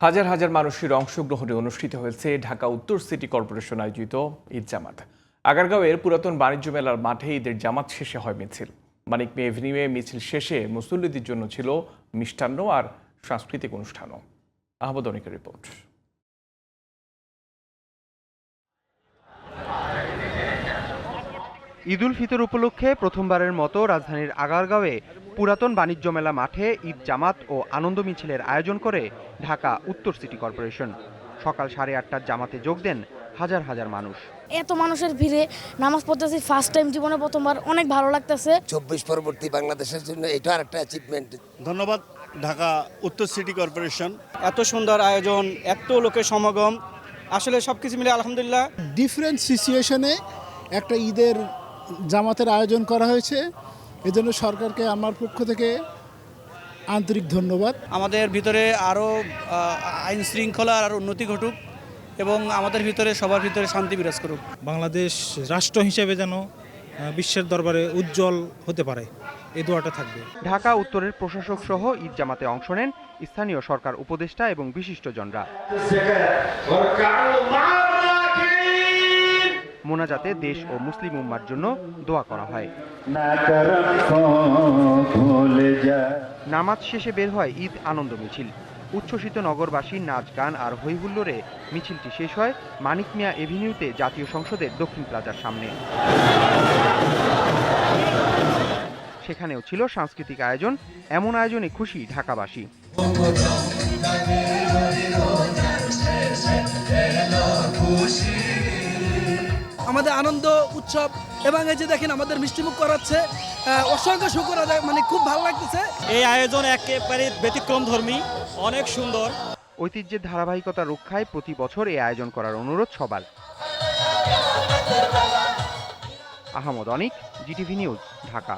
হাজার হাজার মানুষের অংশগ্রহণে অনুষ্ঠিত হয়েছে ঢাকা উত্তর সিটি কর্পোরেশন আয়োজিত ঈদ জামাত। আগারগাঁওয়ের পুরাতন বাণিজ্য মেলার মাঠে ঈদের জামাত শেষে হয় মিছিল। মানিক মিয়া এভিনিউয়ে মিছিল শেষে মুসল্লিদের জন্য ছিল মিষ্টান্ন আর সাংস্কৃতিক অনুষ্ঠানও। আহমদ অনিকের রিপোর্ট। ঈদুল ফিতর উপলক্ষে প্রথমবারের মতো রাজধানীর আগারগাঁওয়ে পুরাতন বাণিজ্য মেলা মাঠে ঈদ জামাত ও আনন্দ মিছিলের আয়োজন করে ঢাকা উত্তর সিটি কর্পোরেশন। সকাল 8:30টার জামাতে যোগ দেন হাজার হাজার মানুষ। এত মানুষের ভিড়ে নামাজ পড়তেছি ফার্স্ট টাইম, জীবনে প্রথমবার, অনেক ভালো লাগতেছে। 24 পরবর্তী বাংলাদেশের জন্য এটা আরেকটা অ্যাচিভমেন্ট। ধন্যবাদ ঢাকা উত্তর সিটি কর্পোরেশন। এত সুন্দর আয়োজন, এত লোকের সমাগম, আসলে সবকিছু মিলে আলহামদুলিল্লাহ। ডিফারেন্ট সিচুয়েশনে একটা ঈদের জামাতের আয়োজন করা হয়েছে, এজন্য সরকারকে আমার পক্ষ থেকে আন্তরিক ধন্যবাদ। আমাদের ভিতরে আরও আইন শৃঙ্খলা আর উন্নতি ঘটুক এবং আমাদের ভিতরে সবার ভিতরে শান্তি বিরাজ করুক। বাংলাদেশ রাষ্ট্র হিসেবে যেন বিশ্বের দরবারে উজ্জ্বল হতে পারে, এই দোয়াটা থাকবে। ঢাকা উত্তরের প্রশাসক সহ ঈদ জামাতে অংশ নেন স্থানীয় সরকার উপদেষ্টা এবং বিশিষ্টজনরা। মোনাজাতে দেশ ও মুসলিম উম্মার জন্য দোয়া করা হয়। নামাজ শেষে বের হয় ঈদ আনন্দ মিছিল। উচ্ছ্বসিত নগরবাসী নাচ গান আর হৈহুল্লোড়ে মিছিলটি শেষ হয় মানিক মিয়া এভিনিউতে জাতীয় সংসদের দক্ষিণ প্লাজার সামনে। সেখানেও ছিল সাংস্কৃতিক আয়োজন। এমন আয়োজনে খুশি ঢাকাবাসী। আমাদের আনন্দ উৎসব এবং এই যে দেখেন আমাদের মিষ্টিমুখ করাচ্ছে, অসংখ্য শুকর আদায়, মানে খুব ভালো লাগতেছে। এই আয়োজন একেবারে ব্যতিক্রম ধর্মী, অনেক সুন্দর। ঐতিহ্যের ধারাবাহিকতা রক্ষায় প্রতি বছর এই আয়োজন করার অনুরোধ সবার। আহমদ অনিক, জিটিভি নিউজ, ঢাকা।